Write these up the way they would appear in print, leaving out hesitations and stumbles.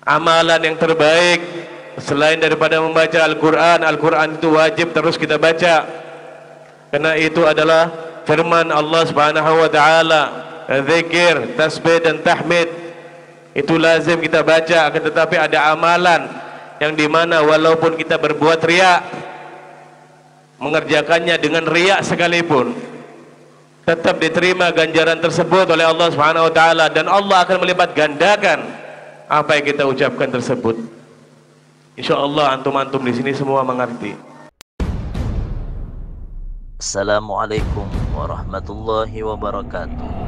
amalan yang terbaik selain daripada membaca Al-Quran. Al-Quran itu wajib terus kita baca, karena itu adalah firman Allah Subhanahu wa taala. Zikir, tasbih dan tahmid itu lazim kita baca. Akan tetapi ada amalan yang dimana walaupun kita berbuat riak, mengerjakannya dengan riak sekalipun, tetap diterima ganjaran tersebut oleh Allah Subhanahu wa taala, dan Allah akan melipat gandakan apa yang kita ucapkan tersebut. Insyaallah antum-antum di sini semua mengerti. Assalamualaikum warahmatullahi wabarakatuh.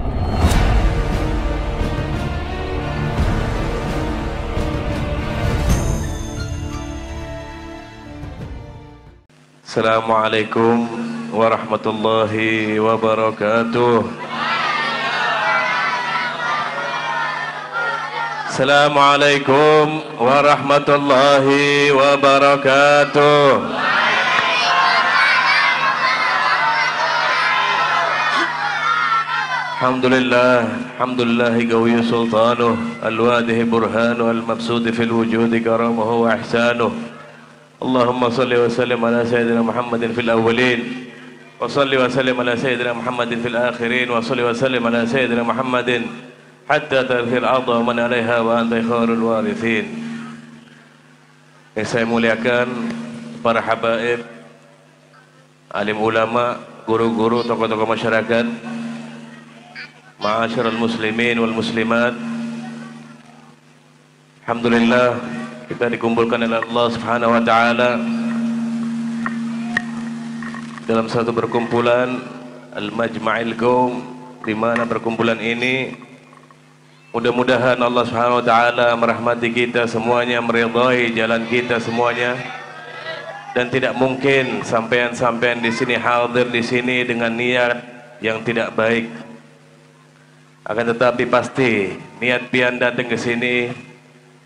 Assalamualaikum warahmatullahi wabarakatuh. Assalamualaikum warahmatullahi wabarakatuh. Alhamdulillah, alhamdulillahi qawiyyu sultanuh, al-wadihi burhanuh, al-mabsudi fil wujudi karamuhu wa ihsanuh. Allahumma salli wa sallim ala sayyidina Muhammadin fil awwalin, wa salli wa sallim ala sayyidina Muhammadin fil akhirin, wa salli wa sallim ala sayyidina Muhammadin hatta tarfil arda wa man alaiha wa anta khairul warithin. Yang saya muliakan para habaib, alim ulama, guru-guru, tokoh-tokoh masyarakat, ma'asyiral muslimin wal muslimat. Alhamdulillah kita dikumpulkan oleh Allah Subhanahu wa taala dalam satu perkumpulan Al-Majma'il Qaum, di mana perkumpulan ini mudah-mudahan Allah Subhanahu wa taala merahmati kita semuanya, meridhai jalan kita semuanya, dan tidak mungkin sampean-sampean di sini hadir di sini dengan niat yang tidak baik. Akan tetapi pasti niat pian datang ke sini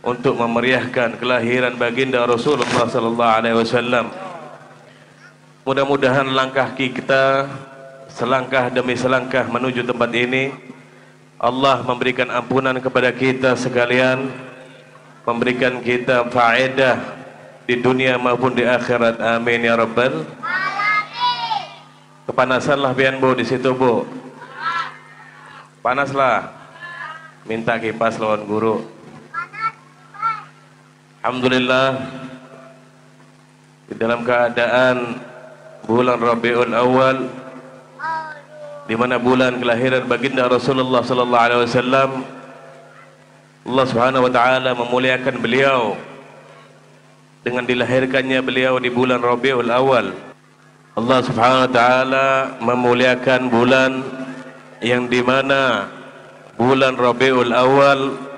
untuk memeriahkan kelahiran baginda Rasulullah sallallahu alaihi wasallam. Mudah-mudahan langkah kita selangkah demi selangkah menuju tempat ini, Allah memberikan ampunan kepada kita sekalian, memberikan kita faedah di dunia maupun di akhirat. Amin ya rabbal alamin. Kepanasanlah pian Bu di situ Bu. Panaslah. Minta kipas lawan guru. Alhamdulillah, di dalam keadaan bulan Rabiul Awal, di mana bulan kelahiran baginda Rasulullah sallallahu alaihi wasallam, Allah Subhanahu wa taala memuliakan beliau dengan dilahirkannya beliau di bulan Rabiul Awal. Allah Subhanahu wa taala memuliakan bulan yang di mana bulan Rabiul Awal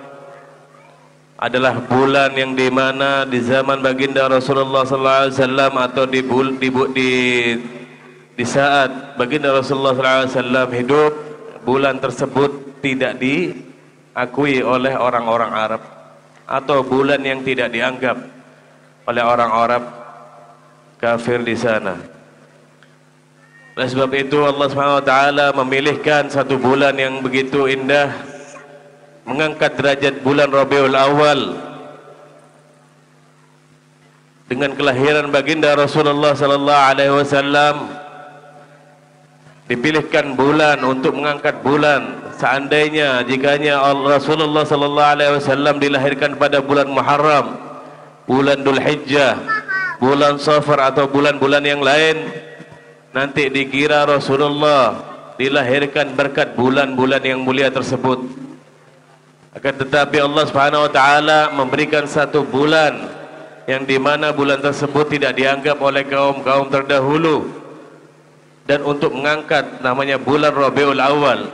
adalah bulan yang di mana di zaman baginda Rasulullah sallallahu alaihi wasallam, atau di saat baginda Rasulullah sallallahu alaihi wasallam hidup, bulan tersebut tidak diakui oleh orang-orang Arab, atau bulan yang tidak dianggap oleh orang Arab kafir di sana. Oleh sebab itu Allah Subhanahu wa taala memilihkan satu bulan yang begitu indah, mengangkat derajat bulan Rabiul Awal dengan kelahiran baginda Rasulullah sallallahu alaihi wasallam. Dipilihkan bulan untuk mengangkat bulan. Seandainya jikanya Rasulullah sallallahu alaihi wasallam dilahirkan pada bulan Muharram, bulan Dzulhijjah, bulan Safar atau bulan-bulan yang lain, nanti dikira Rasulullah dilahirkan berkat bulan-bulan yang mulia tersebut. Akan tetapi Allah Subhanahu wa taala memberikan satu bulan yang di mana bulan tersebut tidak dianggap oleh kaum-kaum terdahulu, dan untuk mengangkat namanya bulan Rabiul Awal,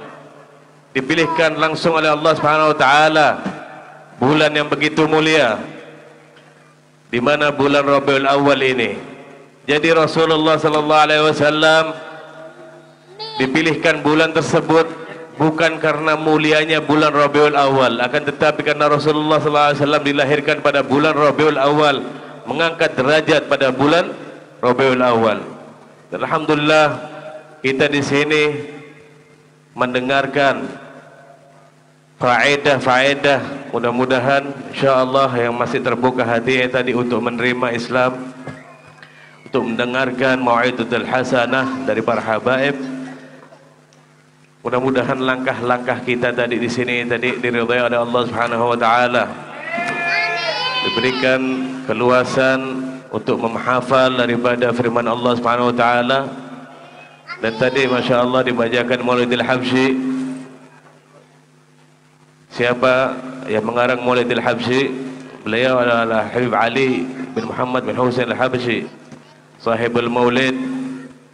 dipilihkan langsung oleh Allah Subhanahu wa taala bulan yang begitu mulia, di mana bulan Rabiul Awal ini. Jadi Rasulullah sallallahu alaihi wasallam dipilihkan bulan tersebut bukan karena mulianya bulan Rabiul Awal, akan tetapi karena Rasulullah sallallahu alaihi wasallam dilahirkan pada bulan Rabiul Awal, mengangkat derajat pada bulan Rabiul Awal. Dan alhamdulillah kita di sini mendengarkan faedah. Mudah-mudahan insyaallah yang masih terbuka hati tadi untuk menerima Islam, untuk mendengarkan mau'izatul hasanah dari para habaib, mudah-mudahan langkah-langkah kita tadi di sini tadi diridhai oleh Allah Subhanahu wa taala, diberikan keluasan untuk menghafal daripada firman Allah Subhanahu wa taala. Dan tadi masya-Allah dibacakan Maulidil Habsyi. Siapa yang mengarang Maulidil Habsyi? Beliau adalah Habib Ali bin Muhammad bin Husain Al-Habsyi, sahibul Maulid,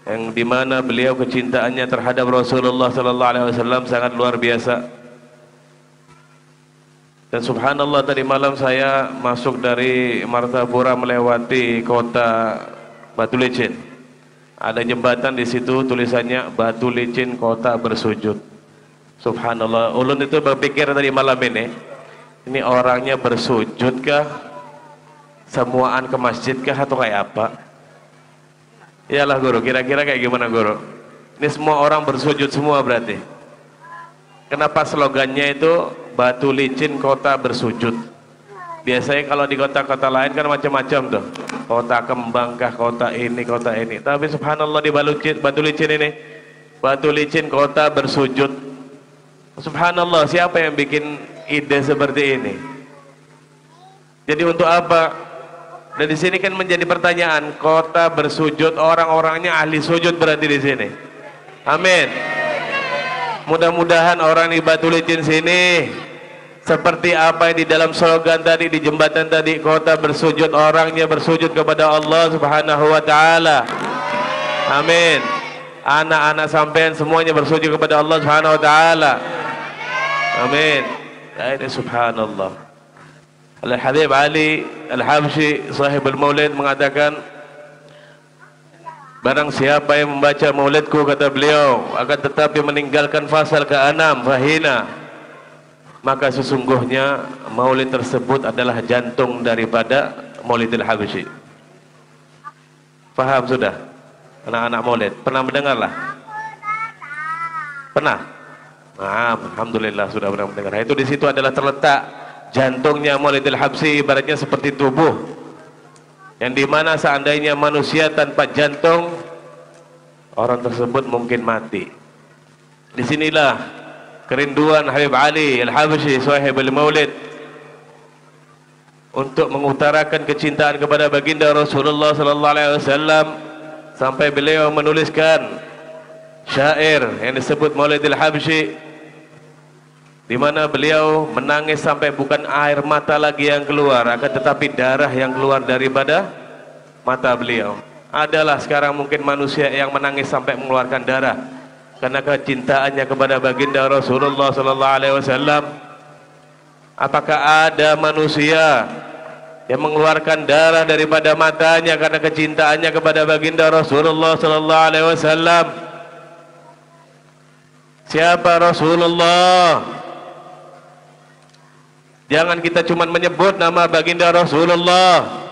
yang dimana beliau kecintaannya terhadap Rasulullah sallallahu alaihi wasallam sangat luar biasa. Dan subhanallah, tadi malam saya masuk dari Martapura melewati kota Batu Licin. Ada jembatan di situ tulisannya Batu Licin Kota Bersujud. Subhanallah, ulun itu berpikir tadi malam ini orangnya bersujud kah? Semuaan ke masjid kah atau kayak apa? Iyalah guru, kira-kira kayak gimana guru? Ini semua orang bersujud semua berarti. Kenapa slogannya itu Batu Licin Kota Bersujud? Biasanya kalau di kota-kota lain kan macam-macam tuh. Kota Kembang kah, kota ini, kota ini. Tapi subhanallah di Batu Licin ini, Batu Licin Kota Bersujud. Subhanallah, siapa yang bikin ide seperti ini? Jadi untuk apa? Dan di sini kan menjadi pertanyaan, kota bersujud, orang-orangnya ahli sujud berarti di sini. Amin. Mudah-mudahan orang di Batu Licin sini seperti apa yang di dalam slogan tadi, di jembatan tadi, kota bersujud, orangnya bersujud kepada Allah Subhanahu wa taala. Amin. Anak-anak sampean semuanya bersujud kepada Allah Subhanahu wa taala. Amin. Ini subhanallah. Al-Habib Ali Al-Habsyi sahibul Maulid mengatakan, barang siapa yang membaca maulidku, kata beliau, akan tetapi meninggalkan fasal ke-6 fahina, maka sesungguhnya maulid tersebut adalah jantung daripada Maulidil Habsyi. Faham sudah anak-anak maulid? Pernah mendengar lah? Pernah? Nah, alhamdulillah sudah pernah mendengar. Itu di situ adalah terletak jantungnya Maulidil Habsyi, ibaratnya seperti tubuh yang dimana seandainya manusia tanpa jantung, orang tersebut mungkin mati. Disinilah kerinduan Habib Ali Al-Habsyi sahibul Maulid untuk mengutarakan kecintaan kepada baginda Rasulullah sallallahu alaihi wasallam, sampai beliau menuliskan syair yang disebut Maulidil Habsyi, di mana beliau menangis sampai bukan air mata lagi yang keluar, akan tetapi darah yang keluar daripada mata beliau. Adalah sekarang mungkin manusia yang menangis sampai mengeluarkan darah karena kecintaannya kepada baginda Rasulullah sallallahu alaihi wasallam. Apakah ada manusia yang mengeluarkan darah daripada matanya karena kecintaannya kepada baginda Rasulullah sallallahu alaihi wasallam? Siapa Rasulullah? Jangan kita cuma menyebut nama baginda Rasulullah.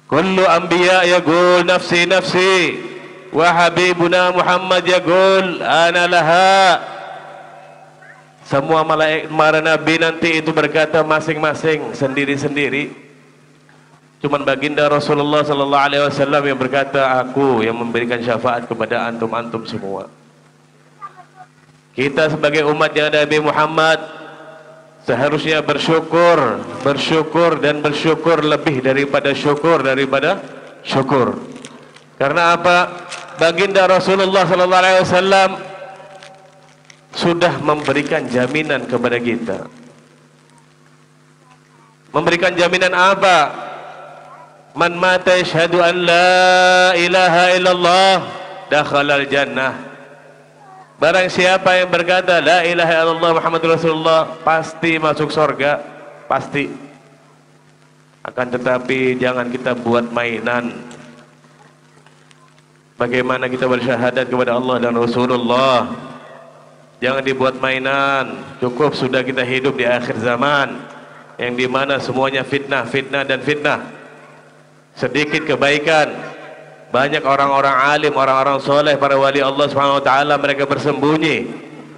Kullu anbiya yaqul nafsi nafsi wa habibuna Muhammad yaqul ana laha. Semua malaikat para nabi nanti itu berkata masing-masing sendiri-sendiri. Cuman baginda Rasulullah sallallahu alaihi wasallam yang berkata, aku yang memberikan syafaat kepada antum-antum semua. Kita sebagai umat yang Nabi Muhammad seharusnya bersyukur dan bersyukur lebih daripada syukur. Karena apa? Baginda Rasulullah sallallahu alaihi wasallam sudah memberikan jaminan kepada kita. Memberikan jaminan apa? Man mata yashhadu an la ilaha illallah dakhalal jannah. Barang siapa yang berkata la ilaha illallah Muhammadur Rasulullah pasti masuk surga, pasti. Akan tetapi jangan kita buat mainan. Bagaimana kita bersyahadat kepada Allah dan Rasulullah? Jangan dibuat mainan. Cukup sudah kita hidup di akhir zaman yang dimana semuanya fitnah dan fitnah. Sedikit kebaikan. Banyak orang-orang alim, orang-orang soleh, para wali Allah Subhanahu wa taala, mereka bersembunyi.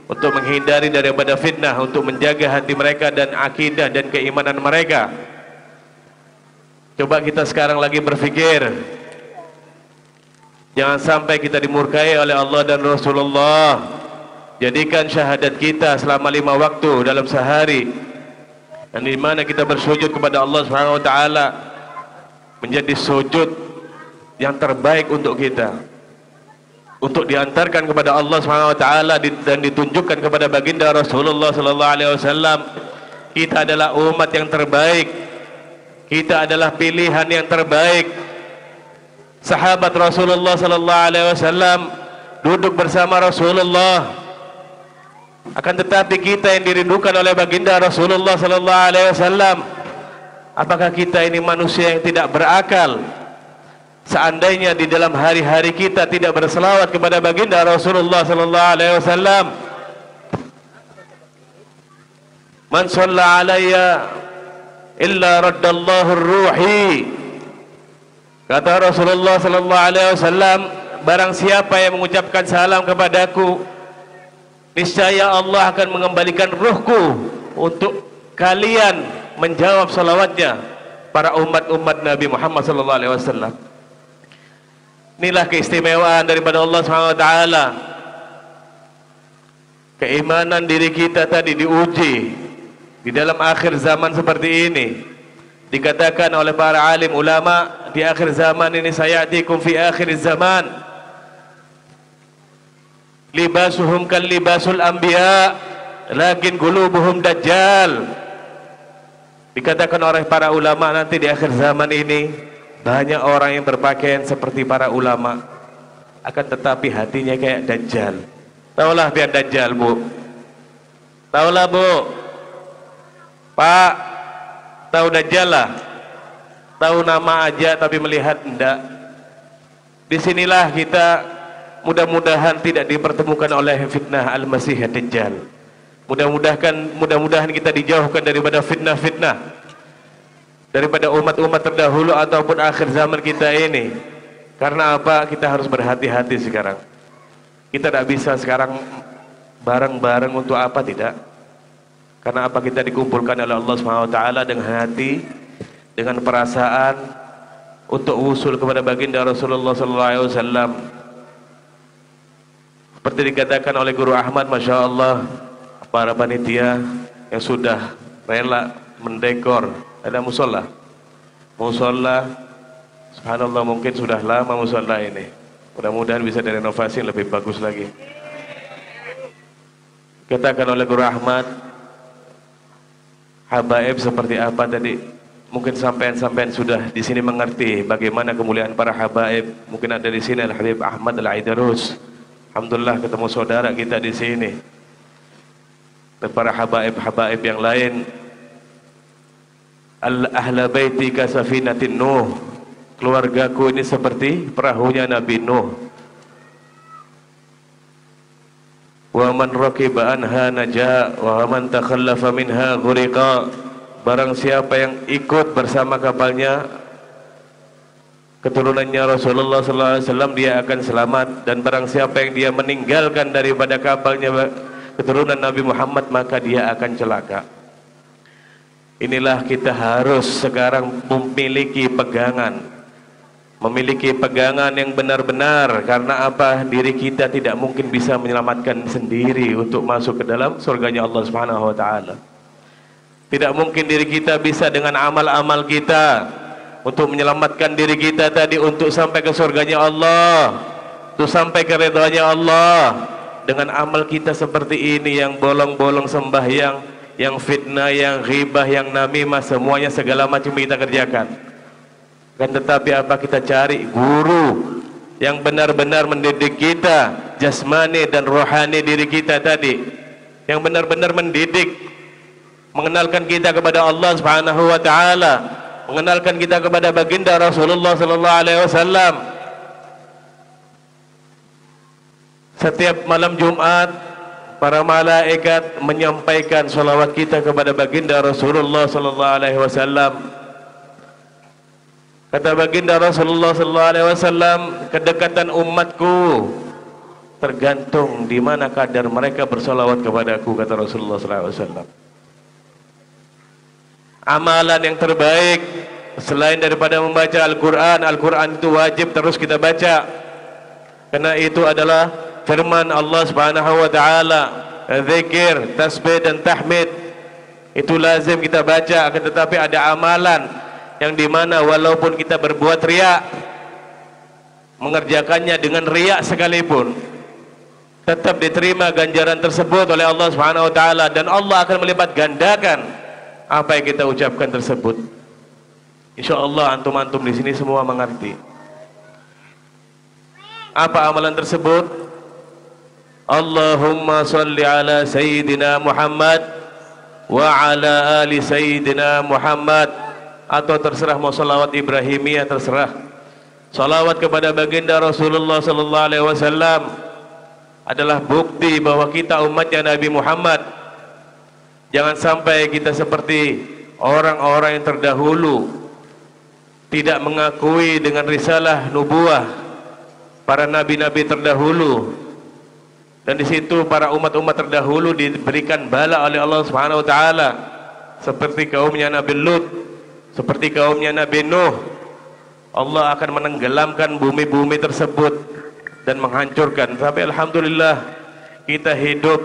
untuk menghindari daripada fitnah, untuk menjaga hati mereka dan akidah dan keimanan mereka. Coba kita sekarang lagi berfikir, jangan sampai kita dimurkai oleh Allah dan Rasulullah. Jadikan syahadat kita selama 5 waktu dalam sehari, dan di mana kita bersujud kepada Allah Subhanahu wa taala, menjadi sujud yang terbaik untuk kita, untuk diantarkan kepada Allah Subhanahu wa taala dan ditunjukkan kepada baginda Rasulullah sallallahu alaihi wasallam. Kita adalah umat yang terbaik, kita adalah pilihan yang terbaik. Sahabat Rasulullah sallallahu alaihi wasallam duduk bersama Rasulullah, akan tetapi kita yang dirindukan oleh baginda Rasulullah sallallahu alaihi wasallam. Apakah kita ini manusia yang tidak berakal? Seandainya di dalam hari-hari kita tidak berselawat kepada baginda Rasulullah sallallahu alaihi wasallam, man shalla alayya illa raddallahu ruhi, kata Rasulullah sallallahu alaihi wasallam, barang siapa yang mengucapkan salam kepadaku, niscaya Allah akan mengembalikan ruhku untuk kalian menjawab salawatnya, para umat-umat Nabi Muhammad sallallahu alaihi wasallam. Inilah keistimewaan daripada Allah Subhanahu wa taala. Keimanan diri kita tadi diuji di dalam akhir zaman seperti ini. Dikatakan oleh para alim ulama, di akhir zaman ini, sayatikum fi akhir zaman libasuhum kal libasul anbiya lakin qulubuhum dajjal. Dikatakan oleh para ulama, nanti di akhir zaman ini banyak orang yang berpakaian seperti para ulama, akan tetapi hatinya kayak dajjal. Taulah biar dajjal, Bu? Taulah, Bu? Pak, tahu dajjal lah? Tahu nama aja tapi melihat enggak. Disinilah kita mudah-mudahan tidak dipertemukan oleh fitnah Al-Masih Ad-Dajjal. Mudah-mudahan kita dijauhkan daripada fitnah-fitnah daripada umat-umat terdahulu ataupun akhir zaman kita ini. Karena apa? Kita harus berhati-hati sekarang. Kita tidak bisa sekarang bareng-bareng untuk apa, tidak. Karena apa? Kita dikumpulkan oleh Allah SWT dengan hati, dengan perasaan untuk usul kepada baginda Rasulullah SAW. Seperti dikatakan oleh Guru Ahmad, Masya Allah, para panitia yang sudah rela mendekor ada musola, subhanallah, mungkin sudah lama musola ini. Mudah-mudahan bisa direnovasi lebih bagus lagi. Katakan oleh Guru Ahmad, habaib seperti apa tadi? Mungkin sampean sudah di sini mengerti bagaimana kemuliaan para habaib. Mungkin ada di sini Al-Habib Ahmad Al-Aidarus. Alhamdulillah ketemu saudara kita di sini. Dan para habaib-habaib yang lain. Al-ahla baiti kasafinatin Nuh, keluargaku ini seperti perahunya Nabi Nuh. Wa man raqiba anha naja wa man takhallafa minha ghuriqa. Barang siapa yang ikut bersama kapalnya, keturunannya Rasulullah SAW, dia akan selamat. Dan barang siapa yang dia meninggalkan daripada kapalnya keturunan Nabi Muhammad, maka dia akan celaka. Inilah kita harus sekarang memiliki pegangan yang benar-benar. Karena apa? Diri kita tidak mungkin bisa menyelamatkan sendiri untuk masuk ke dalam surganya Allah Subhanahu wa taala. Tidak mungkin diri kita bisa dengan amal-amal kita untuk menyelamatkan diri kita tadi untuk sampai ke surganya Allah, untuk sampai ke ridhanya Allah. Dengan amal kita seperti ini, yang bolong-bolong sembahyang, yang fitnah, yang ghibah, yang namimah, semuanya segala macam kita kerjakan. Kan tetapi apa? Kita cari guru yang benar-benar mendidik kita jasmani dan rohani diri kita tadi, yang benar-benar mendidik, mengenalkan kita kepada Allah Subhanahu wa taala, mengenalkan kita kepada baginda Rasulullah sallallahu alaihi wasallam. Setiap malam Jumat para malaikat menyampaikan salawat kita kepada baginda Rasulullah sallallahu alaihi wasallam. Kata baginda Rasulullah sallallahu alaihi wasallam, kedekatan umatku tergantung di mana kadar mereka bersolawat kepadaku, kata Rasulullah SAW. Amalan yang terbaik selain daripada membaca Al-Quran, Al-Quran itu wajib terus kita baca, karena itu adalah firman Allah Subhanahu wa Ta'ala. Zikir, tasbih dan tahmid itu lazim kita baca. Akan tetapi ada amalan yang dimana walaupun kita berbuat riak, mengerjakannya dengan riak sekalipun, tetap diterima ganjaran tersebut oleh Allah Subhanahu wa Ta'ala, dan Allah akan melipat gandakan apa yang kita ucapkan tersebut. Insyaallah antum-antum di sini semua mengerti. Apa amalan tersebut? Allahumma salli ala Sayyidina Muhammad wa ala ali Sayyidina Muhammad, atau terserah mau salawat Ibrahimiyah, terserah. Salawat kepada baginda Rasulullah sallallahu alaihi wasallam adalah bukti bahwa kita umatnya Nabi Muhammad. Jangan sampai kita seperti orang-orang yang terdahulu, tidak mengakui dengan risalah nubuah para nabi-nabi terdahulu, dan di situ para umat-umat terdahulu diberikan bala oleh Allah Subhanahu wa Ta'ala, seperti kaumnya Nabi Lut, seperti kaumnya Nabi Nuh. Allah akan menenggelamkan bumi-bumi tersebut dan menghancurkan. Tapi alhamdulillah kita hidup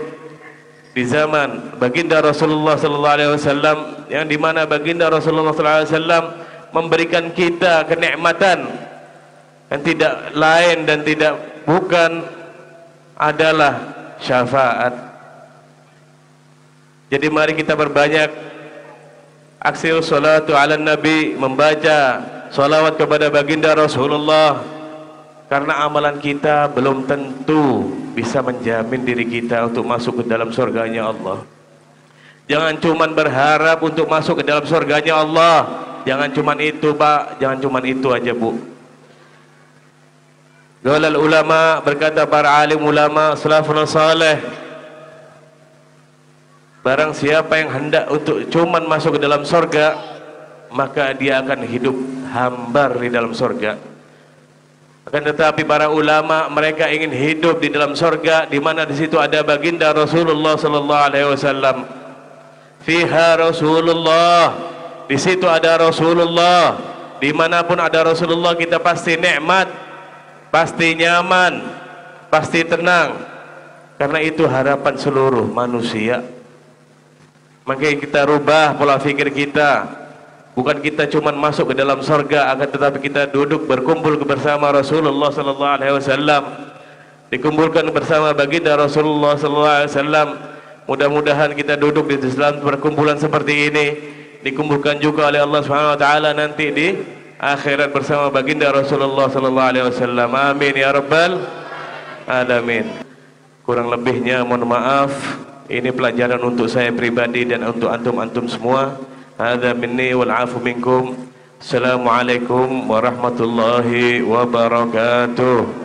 di zaman baginda Rasulullah sallallahu alaihi wasallam, yang dimana baginda Rasulullah sallallahu alaihi wasallam memberikan kita kenikmatan yang tidak lain dan tidak bukan adalah syafaat. Jadi mari kita berbanyak aksi salatu ala nabi, membaca salawat kepada baginda Rasulullah, karena amalan kita belum tentu bisa menjamin diri kita untuk masuk ke dalam surganya Allah. Jangan cuman berharap untuk masuk ke dalam surganya Allah. Jangan cuman itu, Pak. Jangan cuman itu aja, Bu. Qaulul ulama, berkata para alim ulama salafun saleh, barang siapa yang hendak untuk cuman masuk ke dalam surga, maka dia akan hidup hambar di dalam surga. Akan tetapi para ulama mereka ingin hidup di dalam surga, di mana di situ ada baginda Rasulullah sallallahu alaihi wasallam. Fiha Rasulullah, di situ ada Rasulullah. Dimanapun ada Rasulullah kita pasti nikmat, pasti nyaman, pasti tenang, karena itu harapan seluruh manusia. Makanya kita rubah pola pikir kita. Bukan kita cuma masuk ke dalam surga, akan tetapi kita duduk berkumpul bersama Rasulullah sallallahu alaihi wasallam, dikumpulkan bersama baginda Rasulullah sallallahu alaihi wasallam. Mudah-mudahan kita duduk di dalam perkumpulan seperti ini dikumpulkan juga oleh Allah Subhanahu wa taala nanti di akhirat bersama baginda Rasulullah sallallahu alaihi wasallam. Amin ya rabbal alamin. Kurang lebihnya mohon maaf. Ini pelajaran untuk saya pribadi dan untuk antum-antum semua. Hadza minni wal afu minkum. Assalamualaikum warahmatullahi wabarakatuh.